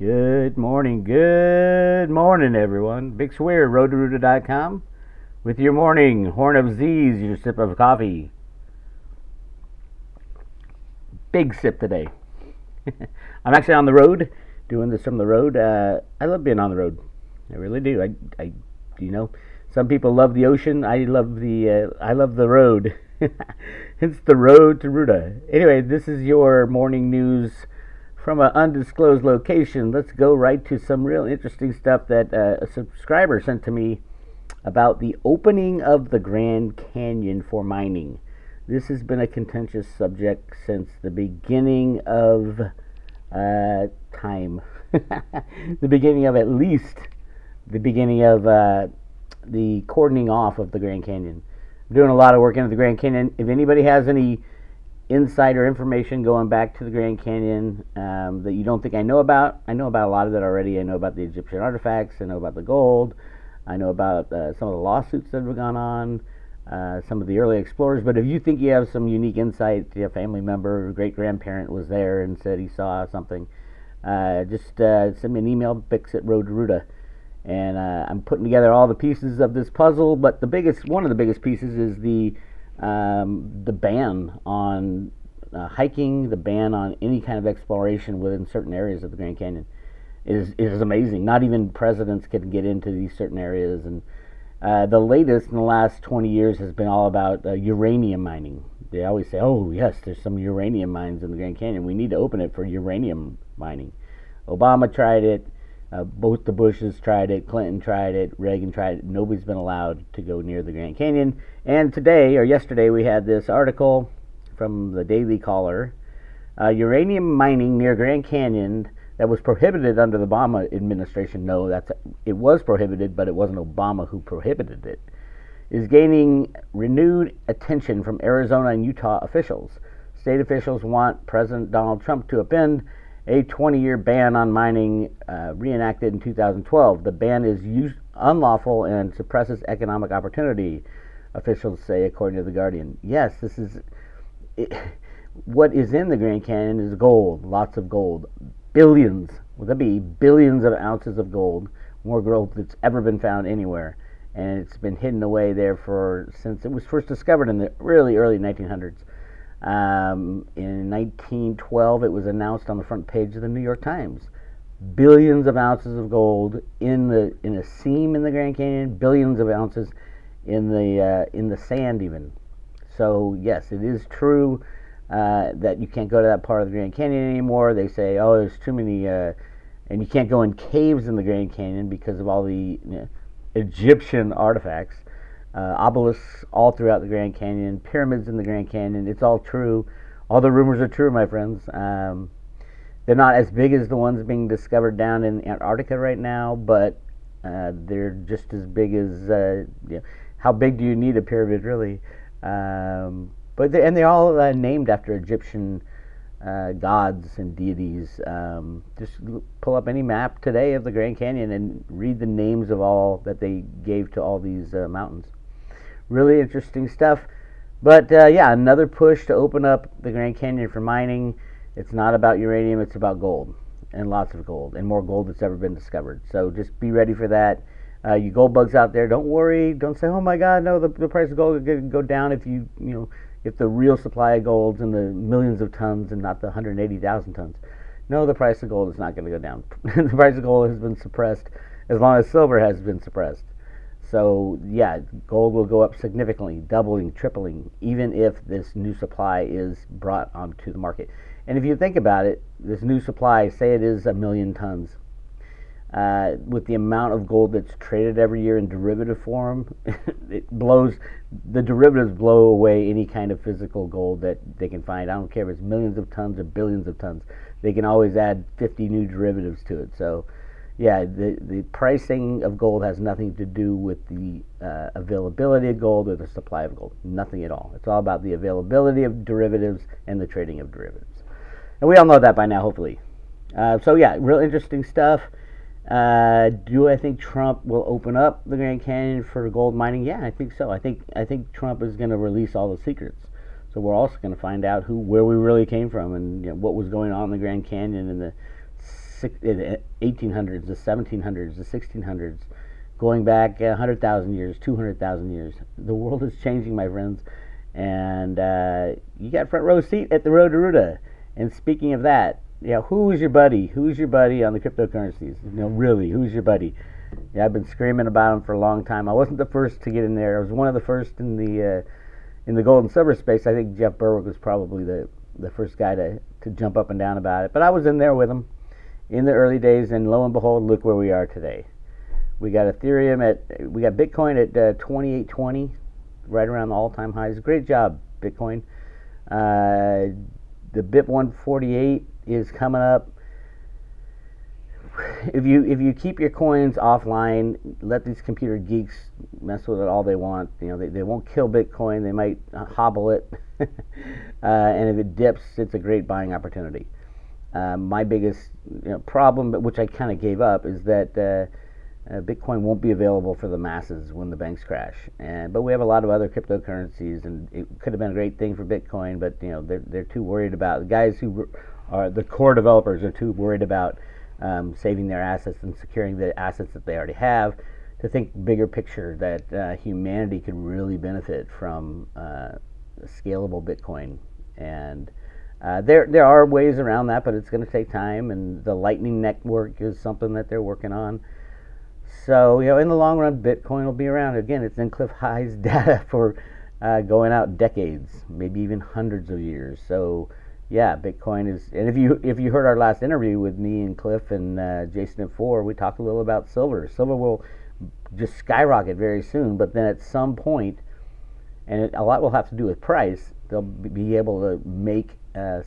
Good morning, everyone. Bix Weir, roadtoruta.com, with your morning horn of Z's, your sip of coffee. Big sip today. I'm actually on the road, doing this from the road. I love being on the road. I really do. You know, some people love the ocean. I love the road. It's the road to Ruta. Anyway, this is your morning news from an undisclosed location. Let's go right to some real interesting stuff that a subscriber sent to me about the opening of the Grand Canyon for mining. This has been a contentious subject since the beginning of time. The beginning of the beginning of the cordoning off of the Grand Canyon. I'm doing a lot of work into the Grand Canyon. If anybody has any insider information going back to the Grand Canyon that you don't think I know about a lot of it already. I know about the Egyptian artifacts. I know about the gold. I know about some of the lawsuits that have gone on, some of the early explorers. But if you think you have some unique insight, your family member or great grandparent was there and said he saw something, just send me an email, bix at Road to Ruta. And I'm putting together all the pieces of this puzzle. But one of the biggest pieces is the ban on hiking, the ban on any kind of exploration within certain areas of the Grand Canyon is amazing. Not even presidents can get into these certain areas. And the latest in the last 20 years has been all about uranium mining. They always say, oh yes, there's some uranium mines in the Grand Canyon. We need to open it for uranium mining. Obama tried it. Both the Bushes tried it, Clinton tried it, Reagan tried it. Nobody's been allowed to go near the Grand Canyon. And today, or yesterday, we had this article from the Daily Caller. Uranium mining near Grand Canyon that was prohibited under the Obama administration. No, it was prohibited, but it wasn't Obama who prohibited it. Is gaining renewed attention from Arizona and Utah officials. State officials want President Donald Trump to upend a 20-year ban on mining reenacted in 2012. The ban is unlawful and suppresses economic opportunity, officials say, according to The Guardian. Yes, what is in the Grand Canyon is gold, lots of gold. Billions, with a B, billions of ounces of gold, more gold that's ever been found anywhere. And it's been hidden away there since it was first discovered in the really early 1900s. In 1912, it was announced on the front page of the New York Times. Billions of ounces of gold in a seam in the Grand Canyon. Billions of ounces in the sand, even. So yes, it is true that you can't go to that part of the Grand Canyon anymore. They say, oh, there's too many, and you can't go in caves in the Grand Canyon because of all the Egyptian artifacts. Obelisks all throughout the Grand Canyon, pyramids in the Grand Canyon. It's all true. All the rumors are true, my friends. They're not as big as the ones being discovered down in Antarctica right now, but they're just as big as how big do you need a pyramid, really? But they're all named after Egyptian gods and deities. Just pull up any map today of the Grand Canyon and read the names of all that they gave to all these mountains. Really interesting stuff. But yeah, another push to open up the Grand Canyon for mining. It's not about uranium, it's about gold, and lots of gold, and more gold that's ever been discovered. So just be ready for that. You gold bugs out there, don't worry. Don't say, oh my God, no, the price of gold is going to go down if the real supply of gold's in the millions of tons and not the 180,000 tons. No, the price of gold is not going to go down. The price of gold has been suppressed as long as silver has been suppressed. So yeah, gold will go up significantly, doubling, tripling, even if this new supply is brought onto the market. And if you think about it, this new supply, say it is 1 million tons, with the amount of gold that's traded every year in derivative form, the derivatives blow away any kind of physical gold that they can find. I don't care if it's millions of tons or billions of tons. They can always add 50 new derivatives to it. So yeah, the pricing of gold has nothing to do with the availability of gold or the supply of gold. Nothing at all. It's all about the availability of derivatives and the trading of derivatives. And we all know that by now, hopefully. So yeah, real interesting stuff. Do I think Trump will open up the Grand Canyon for gold mining? Yeah, I think so. I think Trump is going to release all the secrets. So we're also going to find out where we really came from and what was going on in the Grand Canyon in the 1800s, the 1700s, the 1600s, going back 100,000 years, 200,000 years. The world is changing, my friends, and you got front row seat at the Roto-Rooter. And speaking of that, who's your buddy? Who's your buddy on the cryptocurrencies? Really, who's your buddy? Yeah, I've been screaming about them for a long time. I wasn't the first to get in there. I was one of the first in the gold and silver space. I think Jeff Berwick was probably the first guy to jump up and down about it. But I was in there with him in the early days, and lo and behold, look where we are today. We got Bitcoin at 2820, right around the all-time highs. Great job, Bitcoin. The BIP 148 is coming up. If you keep your coins offline, let these computer geeks mess with it all they want. They won't kill Bitcoin. They might hobble it, and if it dips, it's a great buying opportunity. My biggest problem, which I kind of gave up, is that Bitcoin won't be available for the masses when the banks crash. But we have a lot of other cryptocurrencies, and it could have been a great thing for Bitcoin. But they're too worried about, the guys who are the core developers are too worried about saving their assets and securing the assets that they already have, to think bigger picture that humanity could really benefit from scalable Bitcoin. And there are ways around that, but it's going to take time. And the Lightning Network is something that they're working on. So, in the long run, Bitcoin will be around. Again, it's in Cliff High's data for going out decades, maybe even hundreds of years. So, yeah, Bitcoin is. And if you heard our last interview with me and Cliff and Jason at 4, we talked a little about silver. Silver will just skyrocket very soon, but then at some point, and a lot will have to do with price, they'll be able to make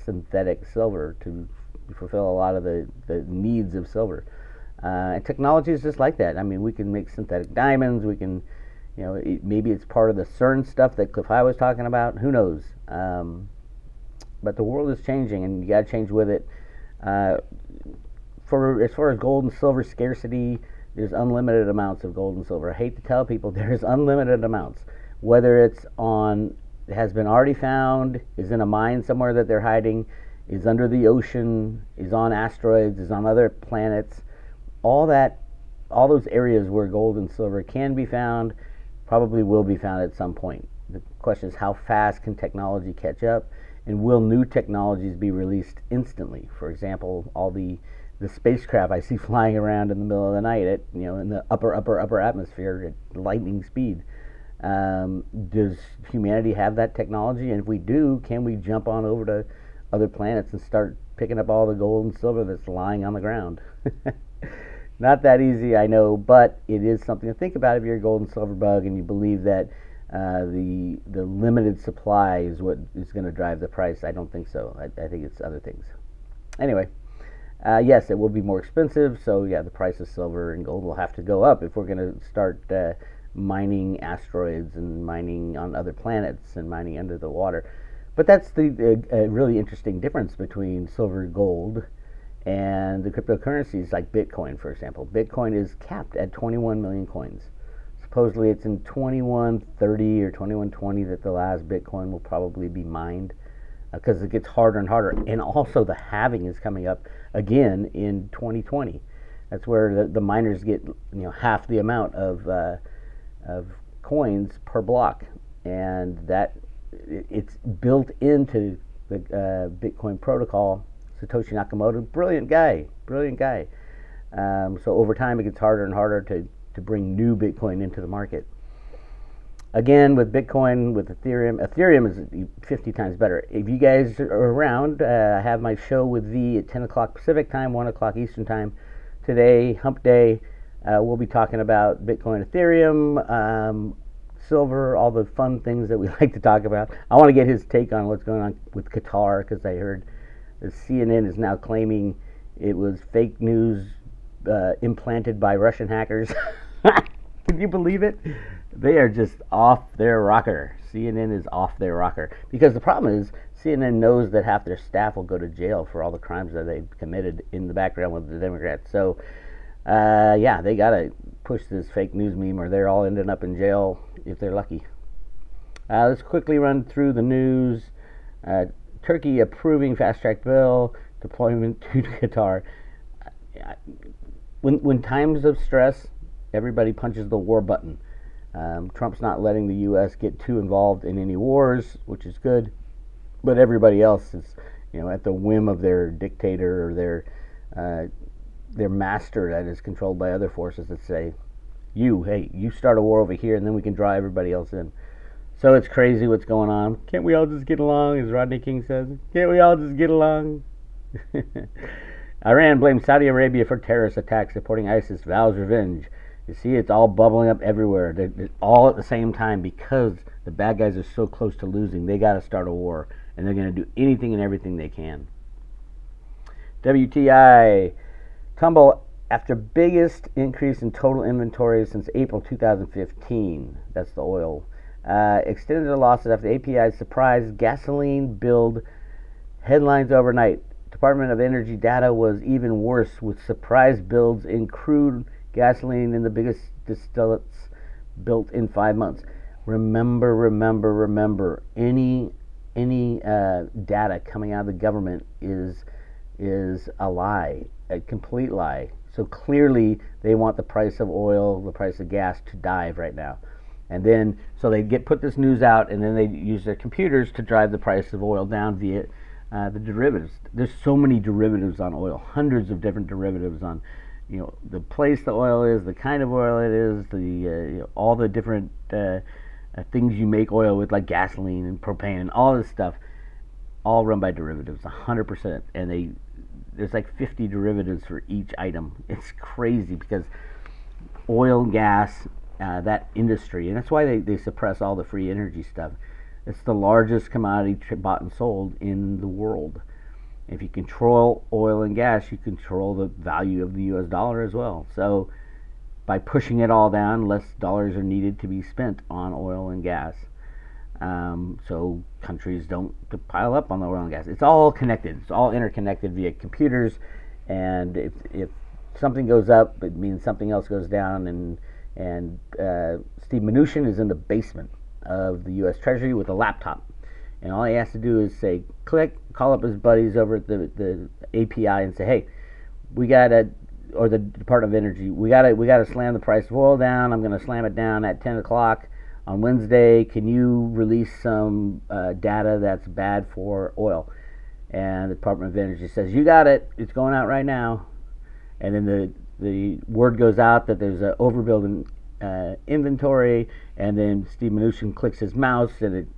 synthetic silver to fulfill a lot of the needs of silver. And technology is just like that. I mean, we can make synthetic diamonds. We can, maybe it's part of the CERN stuff that Cliff High was talking about. Who knows? But the world is changing, and you got to change with it. As far as gold and silver scarcity, there's unlimited amounts of gold and silver. I hate to tell people there's unlimited amounts. Whether it's has been already found, is in a mine somewhere that they're hiding, is under the ocean, is on asteroids, is on other planets. All those areas where gold and silver can be found probably will be found at some point. The question is, how fast can technology catch up, and will new technologies be released instantly? For example, all the spacecraft I see flying around in the middle of the night at in the upper atmosphere at lightning speed. Does humanity have that technology? And if we do, can we jump on over to other planets and start picking up all the gold and silver that's lying on the ground? Not that easy, I know, but it is something to think about if you're a gold and silver bug and you believe that the limited supply is what is going to drive the price. I don't think so. I think it's other things. Anyway, yes, it will be more expensive, so yeah, the price of silver and gold will have to go up if we're going to start mining asteroids and mining on other planets and mining under the water. But that's the really interesting difference between silver and gold and the cryptocurrencies like Bitcoin, for example. Bitcoin is capped at 21 million coins. Supposedly it's in 2130 or 2120 that the last Bitcoin will probably be mined, because it gets harder and harder. And also the halving is coming up again in 2020. That's where the miners get half the amount of coins per block, and that it's built into the Bitcoin protocol. Satoshi Nakamoto, brilliant guy. So over time it gets harder and harder to bring new Bitcoin into the market. Again, with Bitcoin, with Ethereum is 50 times better. If you guys are around, I have my show with V at 10 o'clock Pacific time, 1 o'clock Eastern time. Today, Hump Day, we'll be talking about Bitcoin, Ethereum, silver, all the fun things that we like to talk about. I want to get his take on what's going on with Qatar, because I heard that CNN is now claiming it was fake news implanted by Russian hackers. Can you believe it? They are just off their rocker. CNN is off their rocker. Because the problem is, CNN knows that half their staff will go to jail for all the crimes that they've committed in the background with the Democrats. So, yeah, they got to push this fake news meme, or they're all ending up in jail if they're lucky. Let's quickly run through the news. Turkey approving fast-track bill, deployment to Qatar. when times of stress, everybody punches the war button. Trump's not letting the U.S. get too involved in any wars, which is good. But everybody else is, at the whim of their dictator or their master that is controlled by other forces that say, hey, you start a war over here, and then we can draw everybody else in. So it's crazy what's going on. Can't we all just get along, as Rodney King says? Can't we all just get along? Iran blames Saudi Arabia for terrorist attacks, supporting ISIS, vows revenge. You see, it's all bubbling up everywhere. They're all at the same time because the bad guys are so close to losing. They got to start a war, and they're going to do anything and everything they can. WTI tumble after biggest increase in total inventory since April 2015. That's the oil. Extended their losses after API's surprise gasoline build headlines overnight. Department of Energy data was even worse, with surprise builds in crude gasoline in the biggest distillates built in 5 months. Remember, any data coming out of the government is a lie, a complete lie. So clearly they want the price of oil, the price of gas to dive right now. And then, so they put this news out, and then they use their computers to drive the price of oil down via the derivatives. There's so many derivatives on oil, hundreds of different derivatives on, the place the oil is, the kind of oil it is, the all the different things you make oil with, like gasoline and propane and all this stuff, all run by derivatives, 100%. And there's like 50 derivatives for each item. It's crazy because oil and gas, that industry, and that's why they suppress all the free energy stuff. It's the largest commodity bought and sold in the world. If you control oil and gas, you control the value of the U.S. dollar as well. So by pushing it all down, less dollars are needed to be spent on oil and gas. So countries don't pile up on the oil and gas. It's all connected. It's all interconnected via computers. And if something goes up, it means something else goes down. And Steve Mnuchin is in the basement of the U.S. Treasury with a laptop. And all he has to do is say, click, call up his buddies over at the API and say, hey, or the Department of Energy, we gotta slam the price of oil down. I'm going to slam it down at 10 o'clock on Wednesday. Can you release some data that's bad for oil? And the Department of Energy says, you got it. It's going out right now. And then the word goes out that there's an overbuild in inventory, and then Steve Mnuchin clicks his mouse and it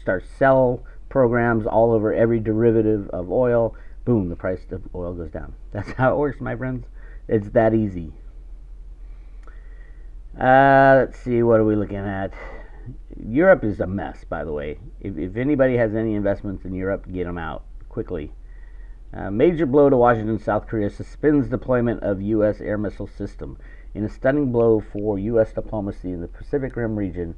starts sell programs all over every derivative of oil. Boom, the price of oil goes down. That's how it works, my friends. It's that easy. Let's see, what are we looking at? Europe is a mess, by the way. If anybody has any investments in Europe, get them out quickly. Major blow to Washington. South Korea suspends deployment of U.S. air missile system. In a stunning blow for U.S. diplomacy in the Pacific Rim region,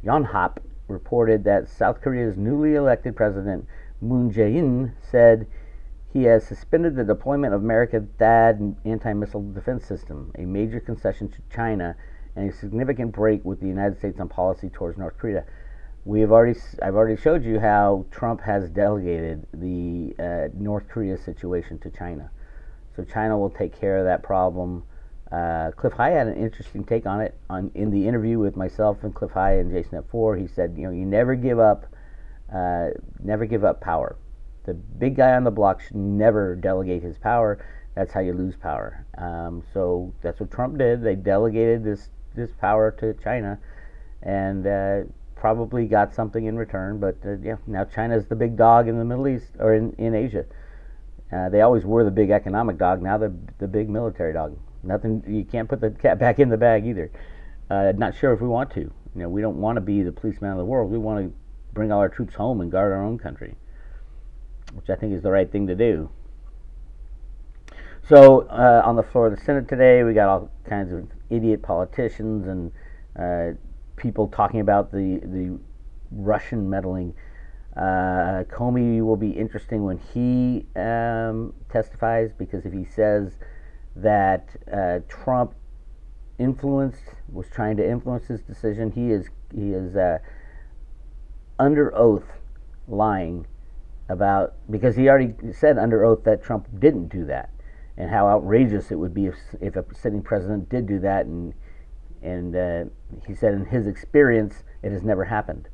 Yonhap reported that South Korea's newly elected president, Moon Jae-in, said he has suspended the deployment of America's THAAD anti-missile defense system, a major concession to China and a significant break with the United States on policy towards North Korea. I've already showed you how Trump has delegated the North Korea situation to China. So China will take care of that problem. Cliff High had an interesting take on it in the interview with myself and Cliff High and Jason F4. He said, you never give up power. The big guy on the block should never delegate his power. That's how you lose power. So that's what Trump did. They delegated this power to China, and probably got something in return. But now China's the big dog in the Middle East, or in Asia. They always were the big economic dog. Now they're the big military dog. Nothing. You can't put the cat back in the bag either. Not sure if we want to. We don't want to be the policeman of the world. We want to bring all our troops home and guard our own country, which I think is the right thing to do. So on the floor of the Senate today, we got all kinds of idiot politicians and people talking about the Russian meddling. Comey will be interesting when he testifies, because if he says that Trump was trying to influence his decision, he is under oath lying about, because he already said under oath that Trump didn't do that. and how outrageous it would be if a sitting president did do that. And he said in his experience, it has never happened.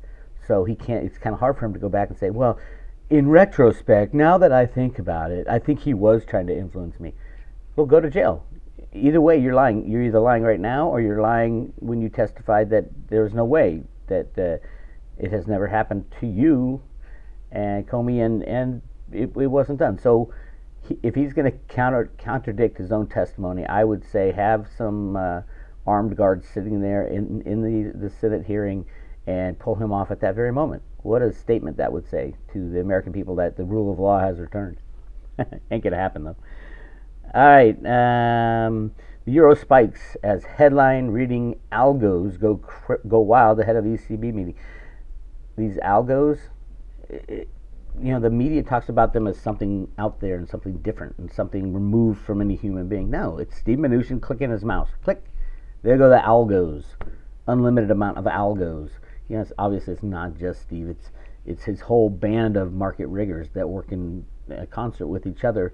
So he can't. It's kind of hard for him to go back and say, well, in retrospect, now that I think about it, I think he was trying to influence me. Well, go to jail. Either way, you're lying. You're either lying right now, or you're lying when you testified that there's no way that it has never happened to you and Comey, and it wasn't done. So if he's going to contradict his own testimony, I would say have some armed guards sitting there in the Senate hearing and pull him off at that very moment. What a statement that would say to the American people that the rule of law has returned. Ain't going to happen, though. All right. The euro spikes as headline reading algos go wild ahead of ECB meeting. These algos, the media talks about them as something out there and something different and something removed from any human being. No, it's Steve Mnuchin clicking his mouse. Click. There go the algos. Unlimited amount of algos. Yes, obviously it's not just Steve. It's his whole band of market riggers that work in concert with each other.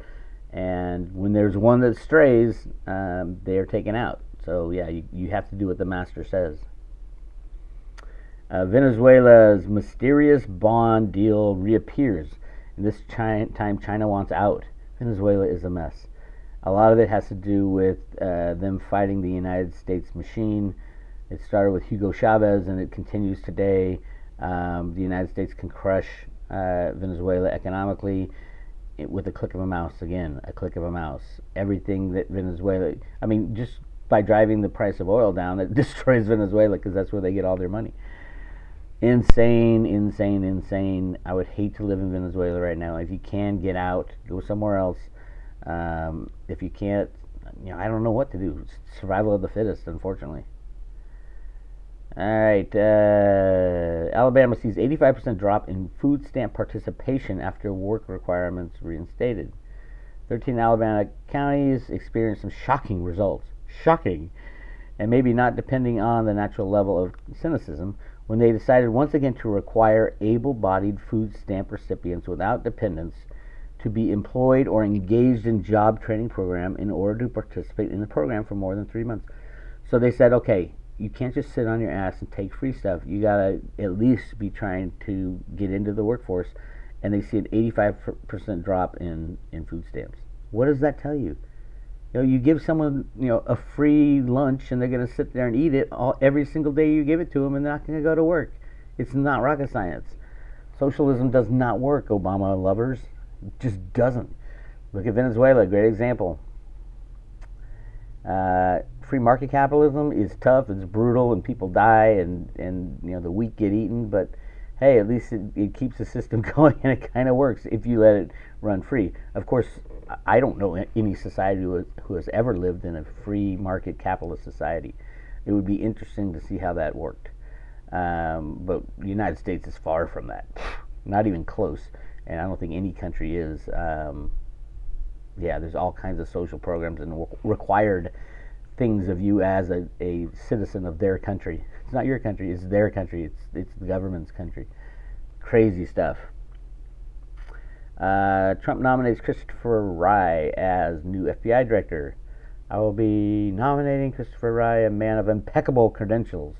And when there's one that strays, they are taken out. So yeah, you have to do what the master says. Venezuela's mysterious bond deal reappears, and this time China wants out. Venezuela is a mess. A lot of it has to do with them fighting the United States machine. It started with Hugo Chavez, and it continues today. The United States can crush Venezuela economically with a click of a mouse. Again, a click of a mouse. Everything that Venezuela, just by driving the price of oil down, it destroys Venezuela because that's where they get all their money. Insane, insane, insane. I would hate to live in Venezuela right now. If you can, get out, go somewhere else. If you can't, I don't know what to do. It's survival of the fittest, unfortunately. All right. Alabama sees 85% drop in food stamp participation after work requirements reinstated. 13 Alabama counties experienced some shocking results. Shocking. And maybe not depending on the natural level of cynicism, when they decided once again to require able-bodied food stamp recipients without dependents to be employed or engaged in job training program in order to participate in the program for more than 3 months. So they said, okay, you can't just sit on your ass and take free stuff. You gotta at least be trying to get into the workforce. And they see an 85% drop in food stamps. What does that tell you? You give someone a free lunch and they're going to sit there and eat it every single day you give it to them, and they're not going to go to work. It's not rocket science. Socialism does not work, Obama lovers. It just doesn't. Look at Venezuela, great example. Free market capitalism is tough, it's brutal, and people die, and the weak get eaten, but hey, at least it keeps the system going, and it kind of works if you let it run free. Of course, I don't know any society who has ever lived in a free market capitalist society. It would be interesting to see how that worked. But the United States is far from that. Not even close. And I don't think any country is. There's all kinds of social programs and required things of you as a citizen of their country. It's not your country, it's their country. It's the government's country. Crazy stuff. Trump nominates Christopher Wray as new FBI director. I will be nominating Christopher Wray, a man of impeccable credentials,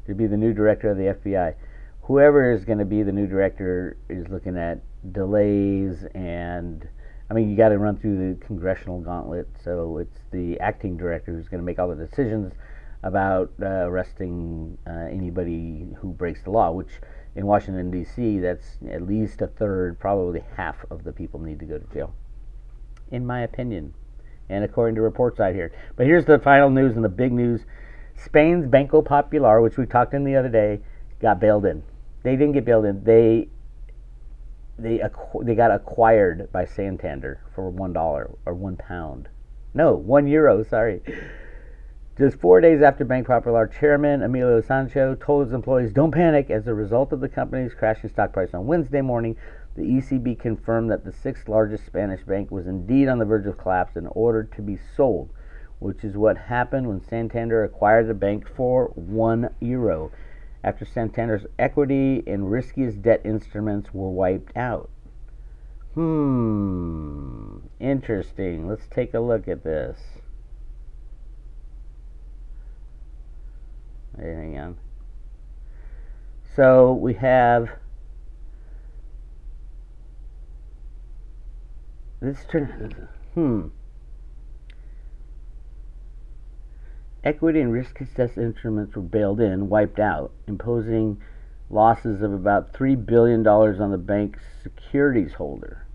to be the new director of the FBI. Whoever is going to be the new director is looking at delays, and you got to run through the congressional gauntlet. So it's the acting director who's going to make all the decisions about arresting anybody who breaks the law, which in Washington, D.C., that's at least a third, probably half of the people need to go to jail, in my opinion, and according to reports out here. But here's the final news and the big news. Spain's Banco Popular, which we talked in the other day, got bailed in. They didn't get bailed in. They got acquired by Santander for $1 or £1. No, €1, sorry. Just 4 days after Bank Popular chairman Emilio Sancho told his employees, don't panic, as a result of the company's crashing stock price on Wednesday morning, the ECB confirmed that the sixth largest Spanish bank was indeed on the verge of collapse and ordered to be sold, which is what happened when Santander acquired the bank for €1, after Santander's equity and riskiest debt instruments were wiped out. Interesting. Let's take a look at this. Hang on. So we have this turn. Equity and risk-assessed instruments were bailed in, wiped out, imposing losses of about $3 billion on the bank's securities holder.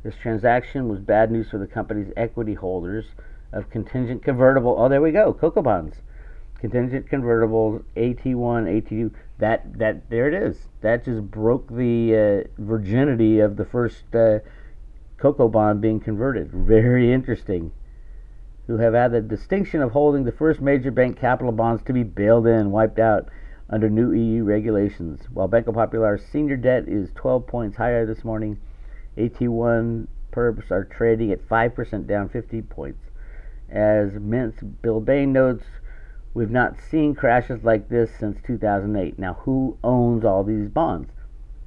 This transaction was bad news for the company's equity holders of contingent convertible. Oh, there we go, Cocoa bonds, contingent convertibles, AT1, AT2. That there it is. That just broke the virginity of the first Cocoa bond being converted. Very interesting. Who have had the distinction of holding the first major bank capital bonds to be bailed in, wiped out under new EU regulations. While Banco Popular's senior debt is 12 points higher this morning, AT1 perps are trading at 5% down 50 points. As Mint's Bill Bain notes, we've not seen crashes like this since 2008. Now, who owns all these bonds?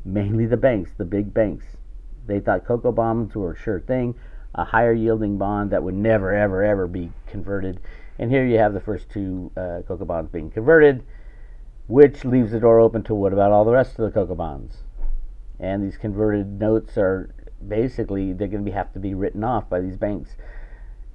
Mainly the banks, the big banks. They thought Cocoa bonds were a sure thing, a higher yielding bond that would never, ever, ever be converted. And here you have the first two Cocoa bonds being converted, which leaves the door open to what about all the rest of the Cocoa bonds? And these converted notes are basically, they're going to have to be written off by these banks.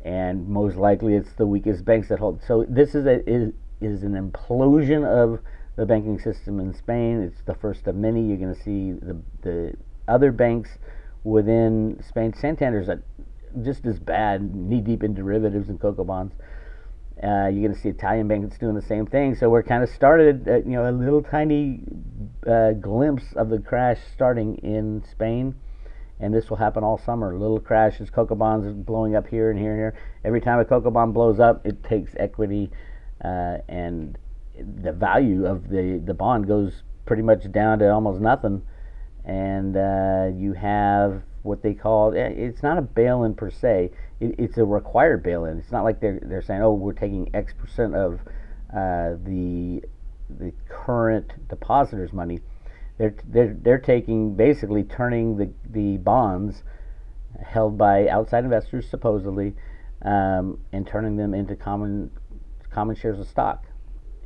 And most likely it's the weakest banks that hold. So this is an implosion of the banking system in Spain. It's the first of many. You're going to see the other banks within Spain. Santander's just as bad, knee-deep in derivatives and Cocoa bonds. You're going to see Italian banks doing the same thing. So we're kind of started, a little tiny glimpse of the crash starting in Spain, and this will happen all summer. Little crashes, Cocoa bonds blowing up here and here and here. Every time a Cocoa bond blows up, it takes equity, and the value of the bond goes pretty much down to almost nothing. And you have what they call, it's not a bail-in per se, it's a required bail-in. It's not like they're saying, oh, we're taking X percent of the current depositors' money. They're taking, basically turning the bonds held by outside investors supposedly, and turning them into common shares of stock,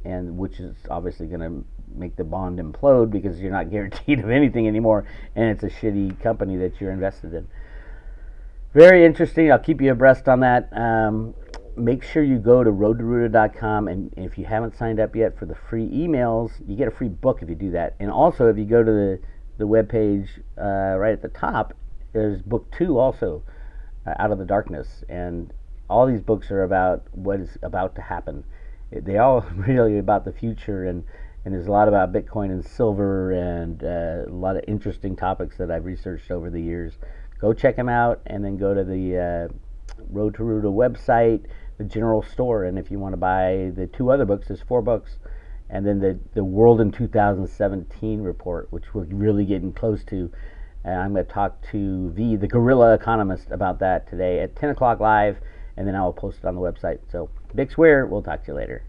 and which is obviously going to make the bond implode because you're not guaranteed of anything anymore, and it's a shitty company that you're invested in. Very interesting. I'll keep you abreast on that. Make sure you go to roadtoruta.com, and if you haven't signed up yet for the free emails, you get a free book if you do that. And also, if you go to the webpage right at the top, there's book 2 also, Out of the Darkness. And all these books are about what is about to happen. They all really about the future, and there's a lot about Bitcoin and silver, and a lot of interesting topics that I've researched over the years. Go check them out, and then go to the Road to Ruta website, the general store, and if you want to buy the 2 other books, there's 4 books, and then the World in 2017 report, which we're really getting close to. I'm going to talk to V, the guerrilla economist, about that today at 10 o'clock live, and then I will post it on the website. So, Bix Weir, we'll talk to you later.